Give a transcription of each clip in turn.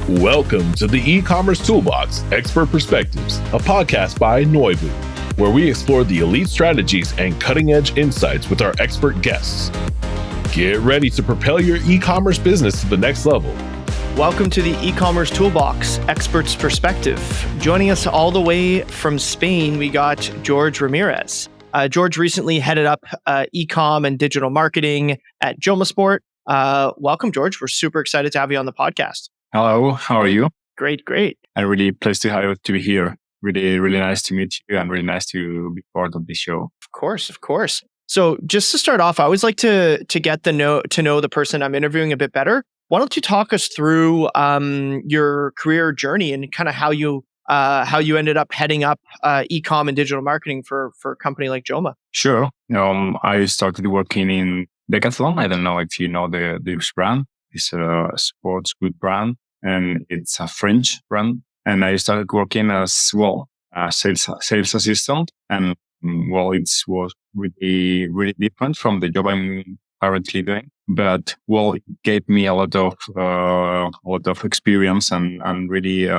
Welcome to the Ecommerce Toolbox Expert Perspectives, a podcast by Noibu, where we explore the elite strategies and cutting-edge insights with our expert guests. Get ready to propel your e-commerce business to the next level. Welcome to the Ecommerce Toolbox Expert's Perspective. Joining us all the way from Spain, we got Jorge Ramirez. Jorge recently headed up e-com and digital marketing at Joma Sport. Welcome, Jorge. We're super excited to have you on the podcast. Hello, how are you? Great. I'm really pleased to be here. Really nice to meet you and really nice to be part of the show. Of course. So just to start off, I always like to get to know the person I'm interviewing a bit better. Why don't you talk us through your career journey and kind of how you ended up heading up e-com and digital marketing for a company like Joma? Sure. I started working in Decathlon. I don't know if you know this brand. It's a sports good brand and it's a French brand. And I started working as a sales assistant. And it was really different from the job I'm currently doing. But it gave me a lot of experience and really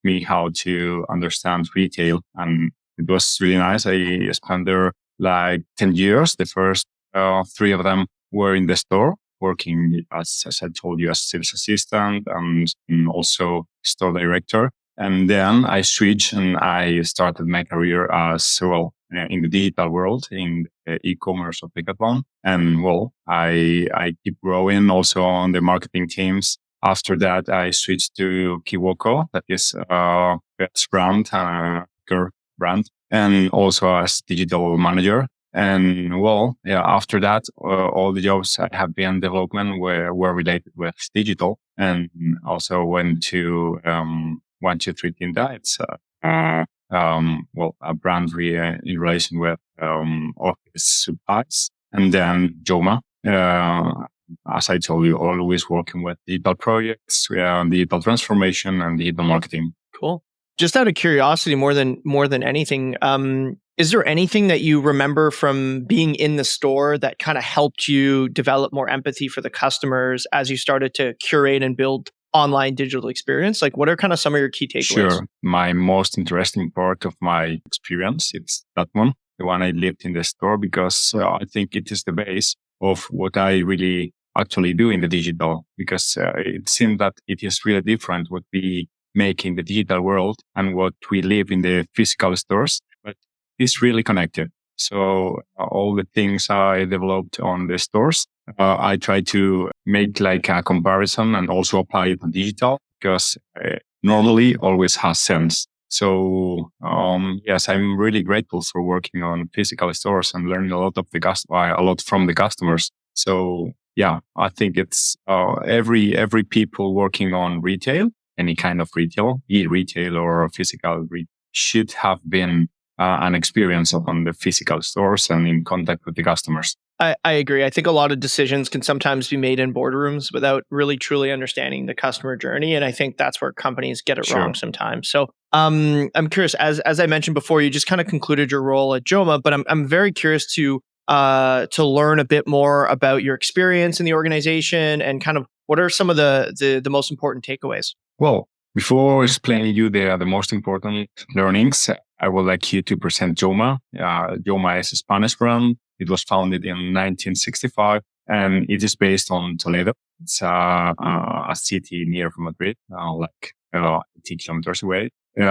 me how to understand retail. And it was really nice. I spent there like 10 years. The first 3 of them were in the store, working as I told you, as sales assistant and also store director. And then I switched and I started my career as in the digital world, in the e-commerce of Decathlon. And I keep growing also on the marketing teams. After that, I switched to Kiwoko, that is a pets brand, brand, and also as digital manager. And after that, all the jobs I have been in development were related with digital, and also went to 123 Tinda. It's a brand in relation with office supplies, and then Joma. As I told you, always working with digital projects, digital transformation, and digital marketing. Cool. Just out of curiosity, more than anything, is there anything that you remember from being in the store that kind of helped you develop more empathy for the customers as you started to curate and build online digital experience? Like, what are kind of some of your key takeaways? Sure. My most interesting part of my experience, it's that one, the one I lived in the store, because I think it is the base of what I really actually do in the digital, because it seems that it is really different what we make in the digital world and what we live in the physical stores, but it's really connected. So all the things I developed on the stores, I try to make like a comparison and also apply it on digital, because normally always has sense. So yes, I'm really grateful for working on physical stores and learning a lot from the customers. So yeah, I think it's every people working on retail, any kind of retail, e-retail or physical should have been an experience on the physical stores and in contact with the customers. I agree. I think a lot of decisions can sometimes be made in boardrooms without really truly understanding the customer journey. And I think that's where companies get it wrong sometimes. So I'm curious, as I mentioned before, you just kind of concluded your role at Joma, but I'm very curious to learn a bit more about your experience in the organization and kind of what are some of the most important takeaways? Well, before explaining you the most important learnings, I would like you to present Joma. Joma is a Spanish brand. It was founded in 1965 and it is based on Toledo. It's a city near from Madrid, 80 kilometers away. It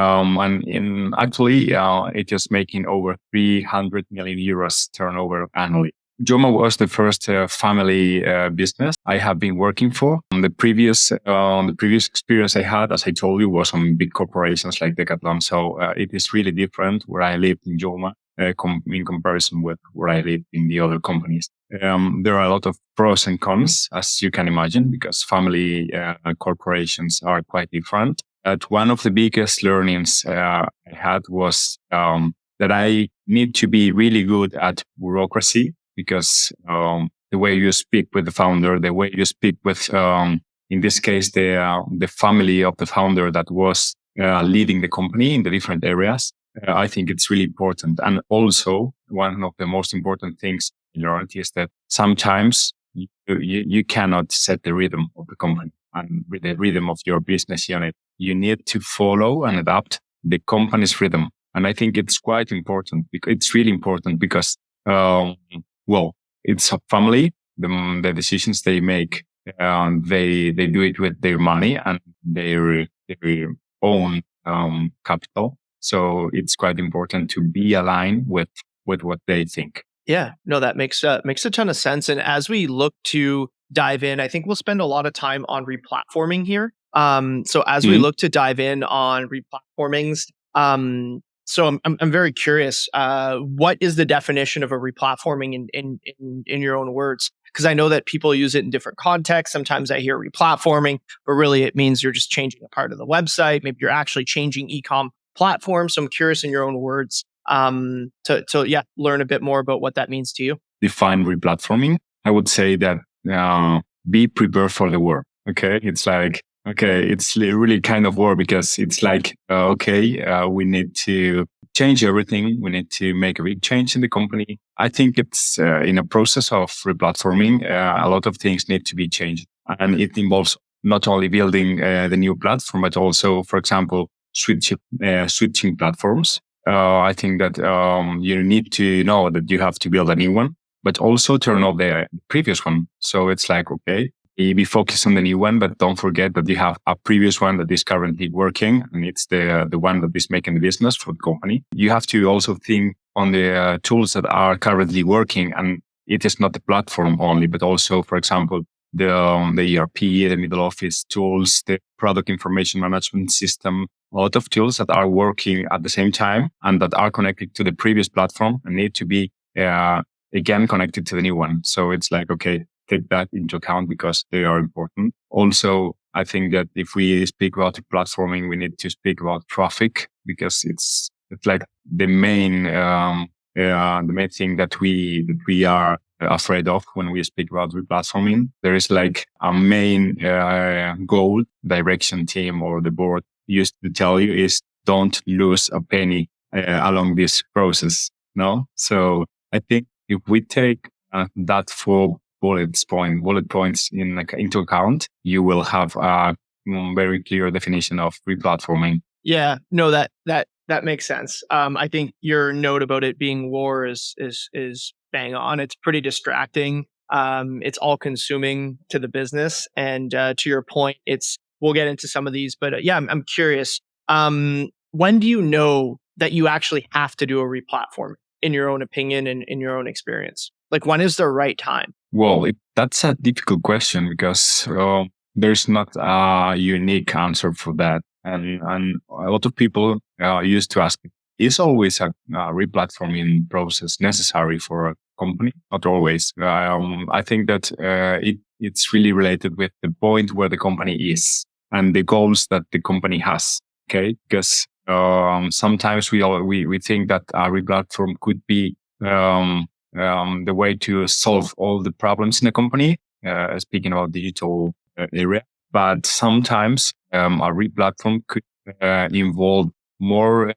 is making over 300 million euros turnover annually. Joma was the first family business I have been working for. The previous experience I had, as I told you, was on big corporations like Decathlon. So it is really different where I lived in Joma in comparison with where I lived in the other companies. There are a lot of pros and cons, as you can imagine, because family corporations are quite different. But one of the biggest learnings I had was that I need to be really good at bureaucracy, because the way you speak with the founder, the way you speak with, in this case, the family of the founder that was leading the company in the different areas, I think it's really important. And also, one of the most important things I learned is that sometimes you cannot set the rhythm of the company and with the rhythm of your business unit. You need to follow and adapt the company's rhythm. And I think it's quite important. It's really important because, it's a family. The decisions they make, they do it with their money and their own capital. So it's quite important to be aligned with what they think. Yeah, no, that makes a ton of sense. And as we look to dive in, I think we'll spend a lot of time on replatforming here. So as we look to dive in on replatformings, so I'm very curious. What is the definition of a replatforming in your own words? Because I know that people use it in different contexts. Sometimes I hear replatforming, but really it means you're just changing a part of the website. Maybe you're actually changing e-com platform. So I'm curious in your own words to learn a bit more about what that means to you. Define replatforming. I would say that be prepared for the war. Okay, it's like it's really kind of war because it's like we need to change everything. We need to make a big change in the company. I think it's in a process of replatforming. A lot of things need to be changed, and it involves not only building the new platform, but also, for example, switching platforms. I think that you need to know that you have to build a new one, but also turn off the previous one. So it's like, be focused on the new one, but don't forget that you have a previous one that is currently working, and it's the one that is making the business for the company. You have to also think on the tools that are currently working, and it is not the platform only, but also, for example, the ERP, the middle office tools, the product information management system, a lot of tools that are working at the same time and that are connected to the previous platform and need to be again connected to the new one. So it's like, take that into account because they are important. Also, I think that if we speak about platforming, we need to speak about traffic because it's like the main thing that we are afraid of when we speak about replatforming. There is like a main goal direction team or the board used to tell you is don't lose a penny along this process. No, so I think if we take that 4 bullet points into account, you will have a very clear definition of replatforming. Yeah, no, that makes sense. I think your note about it being war is bang on. It's pretty distracting. It's all consuming to the business. And to your point, we'll get into some of these, but I'm curious. When do you know that you actually have to do a replatform in your own opinion and in your own experience? Like, when is the right time? Well, that's a difficult question because there's not a unique answer for that. And a lot of people used to ask, is always a replatforming process necessary for a company? Not always. I think that it's really related with the point where the company is and the goals that the company has. Okay, because sometimes we think that a replatform could be the way to solve all the problems in a company. Speaking about digital area, but sometimes a replatform could involve more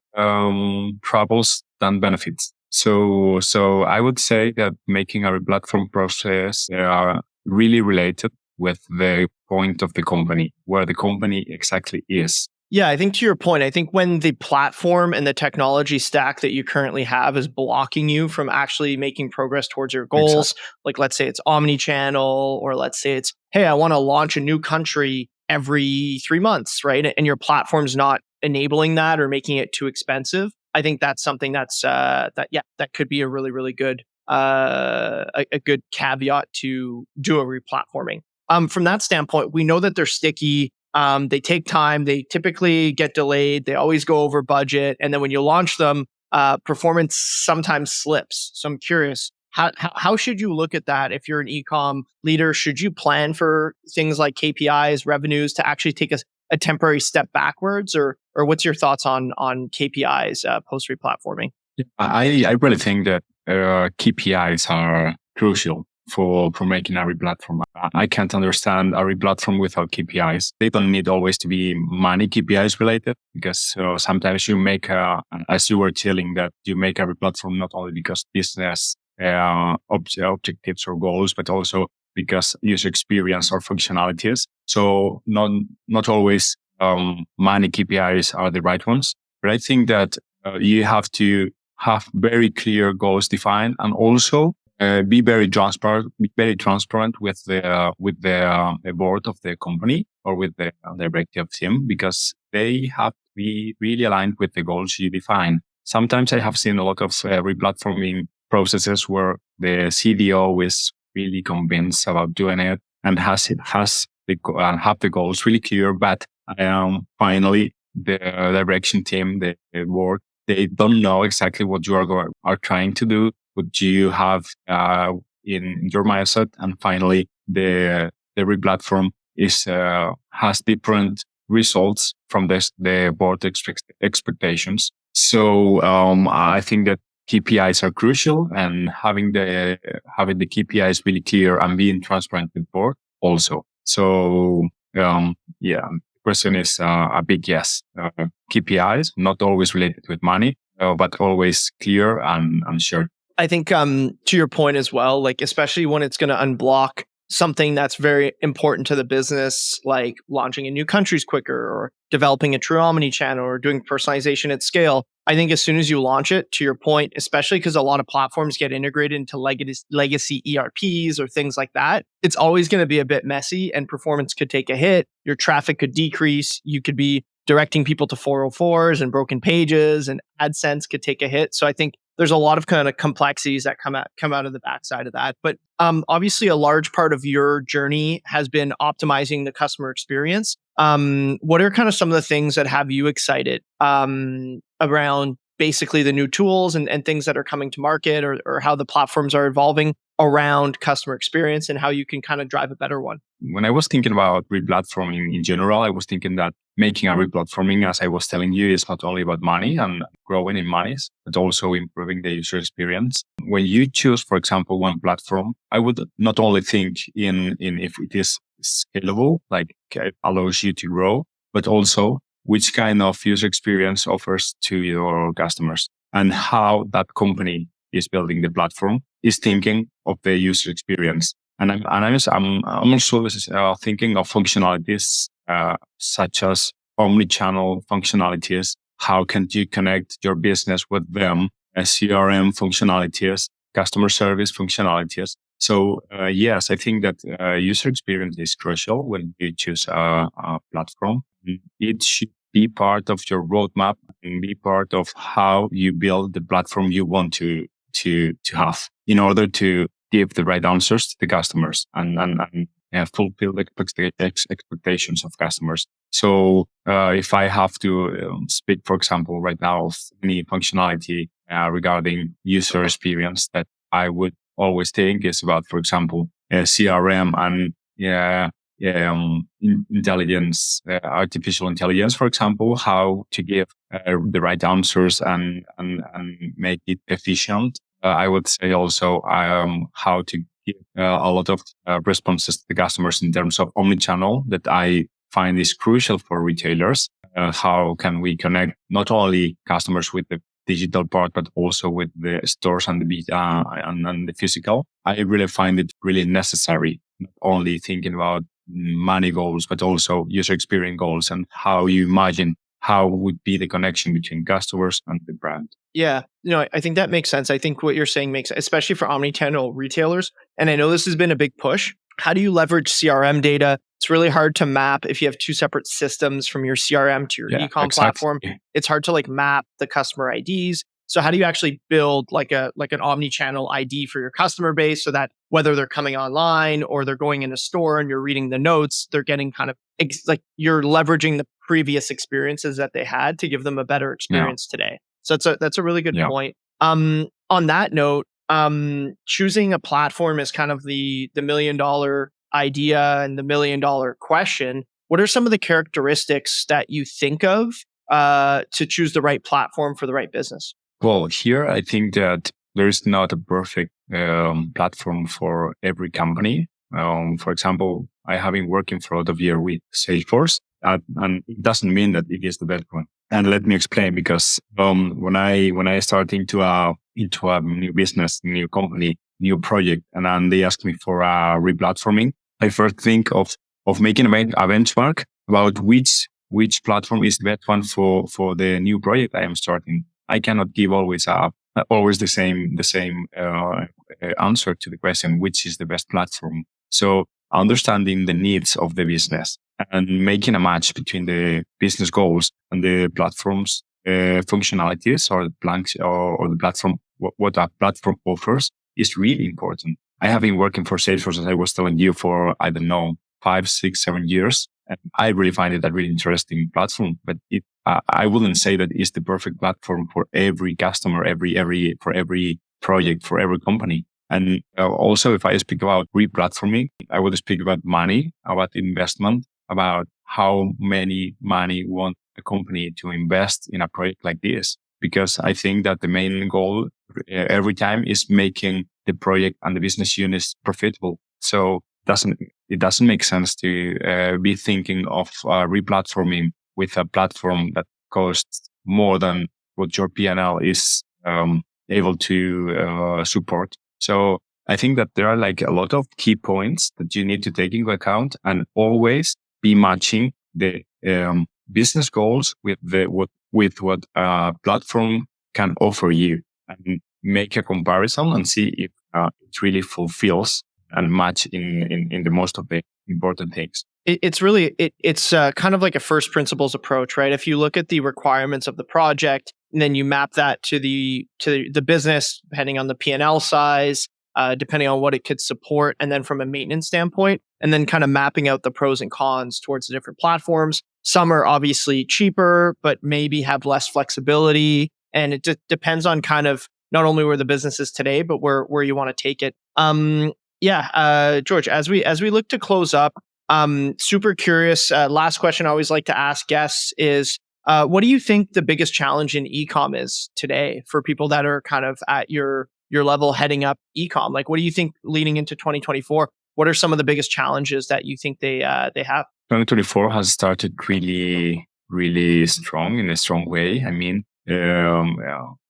troubles than benefits. So I would say that making a replatform process are really related with the point of the company, where the company exactly is. Yeah, I think to your point, I think when the platform and the technology stack that you currently have is blocking you from actually making progress towards your goals, like let's say it's omni-channel, or let's say it's, hey, I want to launch a new country every 3 months, right? And your platform's not enabling that or making it too expensive. I think that's something that's that could be a really, really good a good caveat to do a replatforming. From that standpoint, we know that they're sticky. They take time. They typically get delayed. They always go over budget. And then when you launch them, performance sometimes slips. So I'm curious, how should you look at that if you're an e-com leader? Should you plan for things like KPIs, revenues to actually take a temporary step backwards? Or what's your thoughts on KPIs post replatforming? I really think that KPIs are crucial for making a replatform. I can't understand a replatform without KPIs. They don't need always to be money KPIs related, because sometimes you make, as you were telling, that you make a replatform not only because business objectives or goals, but also because user experience or functionalities. So not always money KPIs are the right ones, but I think that you have to have very clear goals defined, and also be very transparent with the board of the company or with the directive team, because they have to be really aligned with the goals you define. Sometimes I have seen a lot of replatforming processes where the CDO is really convinced about doing it and have the goals really clear, but finally the direction team, the board, they don't know exactly what you are trying to do, what you have in your mindset, and finally the replatform has different results from the board expectations. So I think that KPIs are crucial, and having the KPIs really clear and being transparent with board also. So question is a big yes. KPIs not always related with money, but always clear and shared. I think to your point as well, like especially when it's going to unblock something that's very important to the business, like launching in new countries quicker or developing a true omni-channel or doing personalization at scale. I think as soon as you launch it, to your point, especially because a lot of platforms get integrated into legacy ERPs or things like that, it's always going to be a bit messy and performance could take a hit. Your traffic could decrease. You could be directing people to 404s and broken pages, and AdSense could take a hit. So I think there's a lot of kind of complexities that come out of the backside of that. But obviously, a large part of your journey has been optimizing the customer experience. What are kind of some of the things that have you excited around basically the new tools and things that are coming to market, or how the platforms are evolving around customer experience and how you can kind of drive a better one? When I was thinking about replatforming in general, I was thinking that making a replatforming, as I was telling you, is not only about money and growing in monies, but also improving the user experience. When you choose, for example, one platform, I would not only think in if it is scalable, like it allows you to grow, but also which kind of user experience offers to your customers, and how that company is building the platform is thinking of the user experience. And I'm also thinking of functionalities such as omni-channel functionalities. How can you connect your business with them? CRM functionalities, customer service functionalities. So yes, I think that user experience is crucial when you choose a platform. It should be part of your roadmap and be part of how you build the platform you want to have in order to give the right answers to the customers and fulfill the expectations of customers. So if I have to speak, for example, right now of any functionality regarding user experience that I would always think is about, for example, CRM and intelligence, artificial intelligence, for example, how to give the right answers and make it efficient. I would say also how to give a lot of responses to the customers in terms of omnichannel that I find is crucial for retailers. How can we connect not only customers with the digital part, but also with the stores and the physical? I really find it really necessary, not only thinking about money goals, but also user experience goals and how you imagine how would be the connection between customers and the brand. Yeah, I think that makes sense. I think what you're saying makes, especially for omnichannel retailers. And I know this has been a big push. How do you leverage CRM data? It's really hard to map if you have two separate systems from your CRM to your e-com platform. It's hard to map the customer IDs. So how do you actually build like an omni-channel ID for your customer base so that whether they're coming online or they're going in a store and you're reading the notes, they're getting kind of you're leveraging the previous experiences that they had to give them a better experience today. So that's a really good point. On that note, choosing a platform is kind of the $1 million idea and the $1 million question. What are some of the characteristics that you think of to choose the right platform for the right business? Well, here I think that there is not a perfect platform for every company. For example, I have been working for a lot of years with Salesforce, and it doesn't mean that it is the best one. And let me explain, because when I start into a new business, new company, new project and then they ask me for replatforming, I first think of making a benchmark about which platform is the best one for the new project I am starting. I cannot give always the same answer to the question, which is the best platform. So understanding the needs of the business and making a match between the business goals and the platform's functionalities or the platform, what a platform offers is really important. I have been working for Salesforce, as I was telling you, for, 5, 6, 7 years. And I really find it a really interesting platform, but I wouldn't say that it's the perfect platform for every customer, for every project, for every company. And also, if I speak about replatforming, I would speak about money, about investment, about how many money want a company to invest in a project like this. Because I think that the main goal every time is making the project and the business units profitable. So it doesn't make sense to be thinking of replatforming with a platform that costs more than what your P&L is able to support. So I think that there are like a lot of key points that you need to take into account and always be matching the business goals with what a platform can offer you, and make a comparison and see if it really fulfills and match in the most of the important things. It's really kind of like a first principles approach, right? If you look at the requirements of the project, and then you map that to the business, depending on the P&L size, depending on what it could support, and then from a maintenance standpoint, and then kind of mapping out the pros and cons towards the different platforms. Some are obviously cheaper, but maybe have less flexibility, and it depends on kind of not only where the business is today, but where you want to take it. George, as we look to close up, super curious. Last question I always like to ask guests is, what do you think the biggest challenge in e-com is today for people that are kind of at your level heading up e-com? Like, what do you think leading into 2024? What are some of the biggest challenges that you think they have? 2024 has started really, really strong in a strong way. I mean,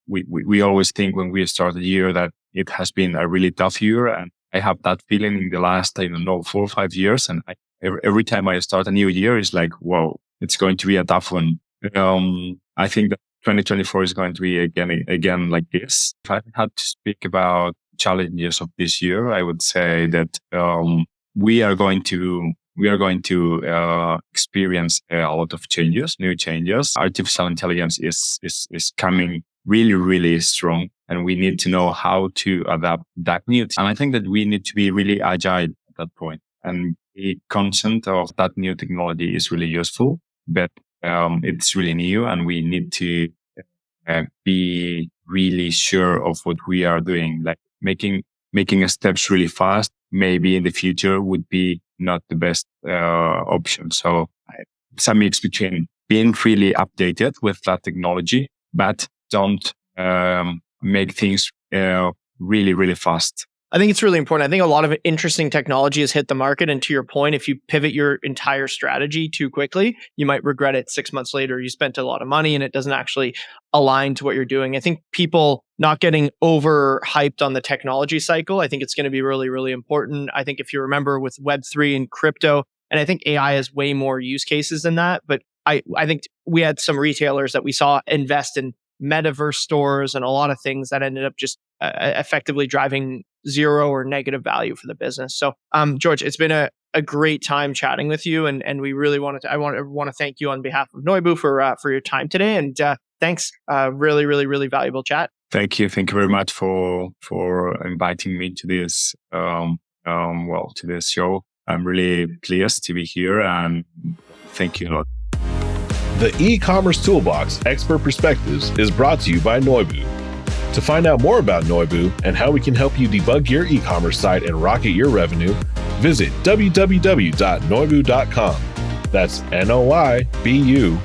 we always think when we start the year that it has been a really tough year, and I have that feeling in the last 4 or 5 years, and every time I start a new year, it's like, whoa, it's going to be a tough one. I think that 2024 is going to be again like this. If I had to speak about challenges of this year, I would say that we are going to experience a lot of new changes. Artificial intelligence is coming really, really strong, and we need to know how to adapt that new. And I think that we need to be really agile at that point, and be conscious of that new technology is really useful, but it's really new, and we need to be really sure of what we are doing. Like making steps really fast, maybe in the future would be not the best option. So it's a mix between being really updated with that technology, but don't make things really, really fast. I think it's really important. I think a lot of interesting technology has hit the market. And to your point, if you pivot your entire strategy too quickly, you might regret it 6 months later. You spent a lot of money and it doesn't actually align to what you're doing. I think people not getting overhyped on the technology cycle, I think it's going to be really, really important. I think if you remember with Web3 and crypto, and I think AI has way more use cases than that, but I think we had some retailers that we saw invest in metaverse stores and a lot of things that ended up just effectively driving zero or negative value for the business. So, George, it's been a great time chatting with you, and we really want to thank you on behalf of Noibu for your time today. And thanks, really, really, really valuable chat. Thank you very much for inviting me to this to this show. I'm really pleased to be here, and thank you a lot. The Ecommerce Toolbox Expert Perspectives is brought to you by Noibu. To find out more about Noibu and how we can help you debug your e-commerce site and rocket your revenue, visit www.noibu.com. That's noibu.com.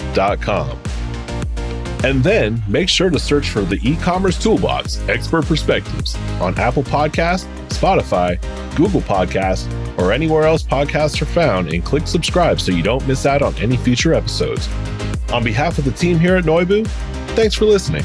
And then make sure to search for the Ecommerce Toolbox Expert Perspectives on Apple Podcasts, Spotify, Google Podcasts, or anywhere else podcasts are found, and click subscribe so you don't miss out on any future episodes. On behalf of the team here at Noibu, thanks for listening.